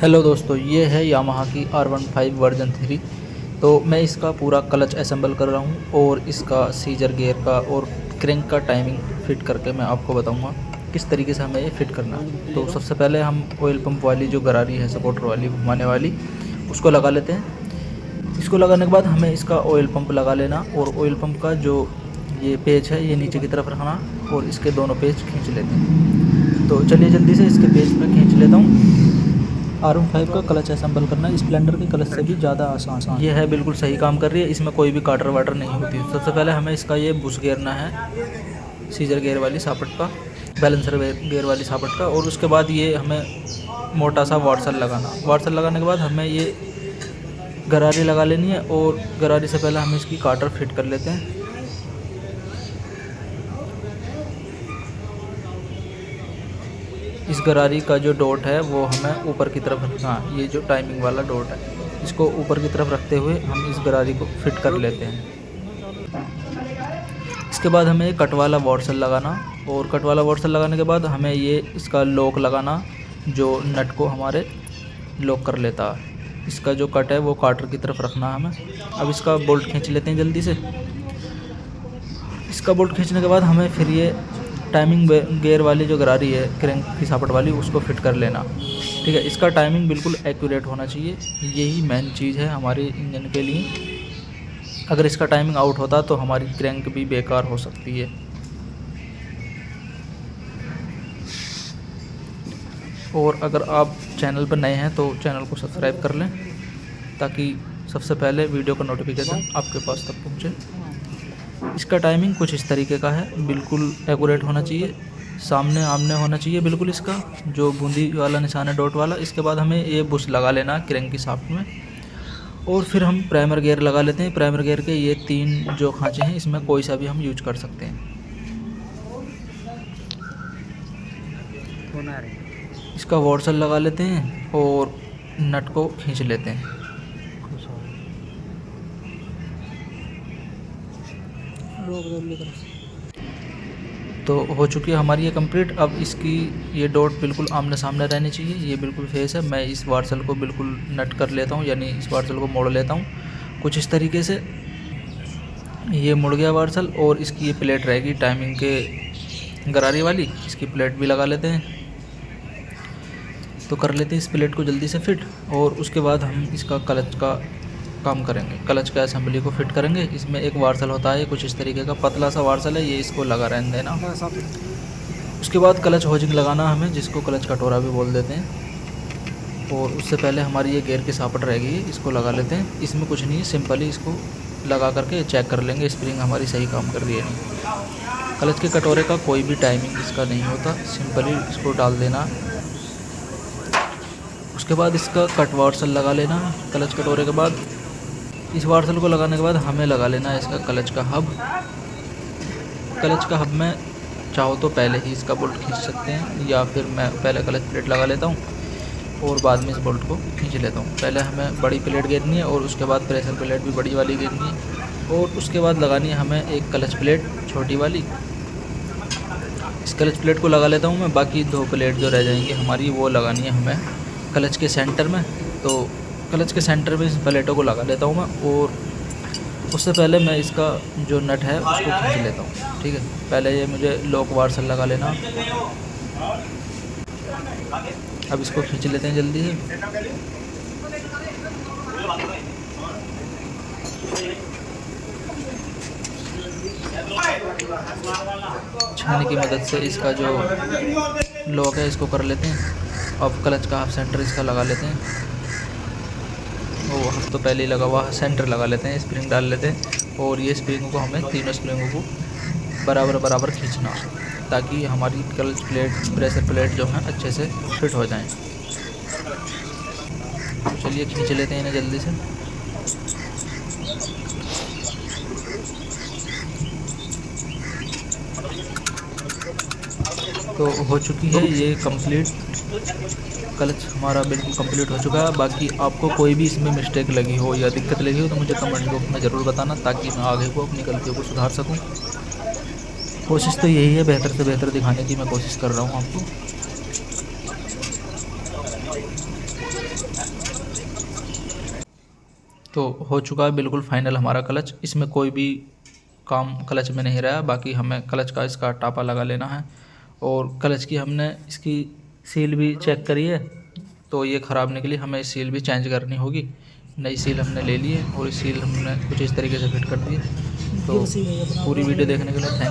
Hello दोस्तों, ये है यामाहा की R15 वर्जन 3। तो मैं इसका पूरा क्लच असेंबल कर रहा हूँ और इसका सीजर गियर का और क्रैंक का टाइमिंग फिट करके मैं आपको बताऊँगा किस तरीके से हमें ये फिट करना है। तो सबसे पहले हम ऑयल पंप वाली जो गरारी है सपोर्टर वाली घुमाने वाली उसको लगा लेते हैं। इसको लगाने के बाद हमें इसका ऑयल पंप लगा लेना और ऑयल पंप का जो ये पेच है ये नीचे की तरफ रखना और इसके दोनों पेच खींच लेते हैं। तो चलिए जल्दी से इसके पेच में खींच लेता हूँ। R15 का क्लच असेंबल करना स्प्लेंडर के क्लच से भी ज़्यादा आसान ये है, बिल्कुल सही काम कर रही है। इसमें कोई भी काटर वाटर नहीं होती। सबसे पहले हमें इसका ये बुश गियरना है, सीजर गियर वाली सापट का, बैलेंसर गियर वाली सापट का। और उसके बाद ये हमें मोटा सा वार्सल लगाना। वार्सल लगाने के बाद हमें ये गरारी लगा लेनी है और गरारी से पहले हम इसकी काटर फिट कर लेते हैं। इस गरारी का जो डॉट है वो हमें ऊपर की तरफ रखना है। ये जो टाइमिंग वाला डॉट है इसको ऊपर की तरफ रखते हुए हम इस गरारी को फिट कर लेते हैं। इसके बाद हमें कट वाला वार्सल लगाना और कट वाला वार्सल लगाने के बाद हमें ये इसका लॉक लगाना जो नट को हमारे लॉक कर लेता है। इसका जो कट है वो काटर की तरफ रखना है हमें। अब इसका बोल्ट खींच लेते हैं जल्दी से। इसका बोल्ट खींचने के बाद हमें फिर ये टाइमिंग गियर वाली जो गरारी है क्रैंक की सापट वाली उसको फिट कर लेना। ठीक है, इसका टाइमिंग बिल्कुल एक्यूरेट होना चाहिए। यही मेन चीज़ है हमारे इंजन के लिए। अगर इसका टाइमिंग आउट होता तो हमारी क्रैंक भी बेकार हो सकती है। और अगर आप चैनल पर नए हैं तो चैनल को सब्सक्राइब कर लें ताकि सबसे पहले वीडियो का नोटिफिकेशन आपके पास तक पहुँचे। इसका टाइमिंग कुछ इस तरीके का है, बिल्कुल एक्यूरेट होना चाहिए, सामने आमने होना चाहिए बिल्कुल। इसका जो बूंदी वाला निशान है डॉट वाला, इसके बाद हमें ये बुश लगा लेना क्रैंक की शाफ्ट में। और फिर हम प्राइमर गियर लगा लेते हैं। प्राइमर गियर के ये 3 जो खांचे हैं इसमें कोई सा भी हम यूज कर सकते हैं। इसका वार्सल लगा लेते हैं और नट को खींच लेते हैं। तो हो चुकी है हमारी ये कंप्लीट। अब इसकी ये डॉट बिल्कुल आमने सामने रहनी चाहिए, ये बिल्कुल फेस है। मैं इस वार्सल को बिल्कुल नट कर लेता हूँ, यानी इस वार्सल को मोड़ लेता हूँ कुछ इस तरीके से। ये मुड़ गया वार्सल और इसकी ये प्लेट रहेगी टाइमिंग के गरारी वाली, इसकी प्लेट भी लगा लेते हैं। तो कर लेते हैं इस प्लेट को जल्दी से फिट और उसके बाद हम इसका क्लच का काम करेंगे। क्लच का असेंबली को फिट करेंगे। इसमें एक वार्सल होता है कुछ इस तरीके का, पतला सा वार्सल है, ये इसको लगा रहने देना। उसके बाद क्लच होजिंग लगाना हमें, जिसको क्लच कटोरा भी बोल देते हैं। और उससे पहले हमारी ये गियर की सापट रहेगी, इसको लगा लेते हैं। इसमें कुछ नहीं है, सिंपली इसको लगा करके चेक कर लेंगे स्प्रिंग हमारी सही काम कर रही है नहीं। क्लच के कटोरे का कोई भी टाइमिंग इसका नहीं होता, सिंपली इसको डाल देना। उसके बाद इसका कट वार्सल लगा लेना क्लच कटोरे के बाद। इस वार्सल को लगाने के बाद हमें लगा लेना है इसका क्लच का हब। क्लच का हब में चाहो तो पहले ही इसका बोल्ट खींच सकते हैं या फिर मैं पहले क्लच प्लेट लगा लेता हूँ और बाद में इस बोल्ट को खींच लेता हूँ। पहले हमें बड़ी प्लेट घेरनी है और उसके बाद प्रेशर प्लेट भी बड़ी वाली घेरनी है और उसके बाद लगानी है हमें एक क्लच प्लेट छोटी वाली। इस क्लच प्लेट को लगा लेता हूँ मैं। बाकी 2 प्लेट जो रह जाएंगी हमारी वो लगानी है हमें क्लच के सेंटर में। तो क्लच के सेंटर में इस प्लेटों को लगा लेता हूँ मैं और उससे पहले मैं इसका जो नट है उसको खींच लेता हूँ। ठीक है, पहले ये मुझे लॉक वार्सल लगा लेना। अब इसको खींच लेते हैं जल्दी से। छेनी की मदद से इसका जो लॉक है इसको कर लेते हैं। अब क्लच का हाफ सेंटर इसका लगा लेते हैं। वो हम तो पहले ही लगा हुआ सेंटर लगा लेते हैं, स्प्रिंग डाल लेते हैं और ये स्प्रिंग को हमें तीनों स्प्रिंगों को बराबर बराबर खींचना ताकि हमारी क्लच प्लेट प्रेशर प्लेट जो है अच्छे से फिट हो जाएं। तो चलिए खींच लेते हैं इन्हें जल्दी से। तो हो चुकी है ये कंप्लीट। क्लच हमारा बिल्कुल कंप्लीट हो चुका है। बाकी आपको कोई भी इसमें मिस्टेक लगी हो या दिक्कत लगी हो तो मुझे कमेंट बॉक्स में ज़रूर बताना ताकि मैं आगे को अपनी गलतियों को सुधार सकूं। कोशिश तो यही है, बेहतर से बेहतर दिखाने की मैं कोशिश कर रहा हूं आपको। तो हो चुका है बिल्कुल फाइनल हमारा क्लच। इसमें कोई भी काम क्लच में नहीं रहा। बाकी हमें क्लच का इसका टापा लगा लेना है। और क्लच की हमने इसकी सील भी चेक करी है, तो ये ख़राब निकली, हमें सील भी चेंज करनी होगी। नई सील हमने ले ली है और इस सील हमने कुछ इस तरीके से फिट कर दी है। तो पूरी वीडियो देखने के लिए थैंक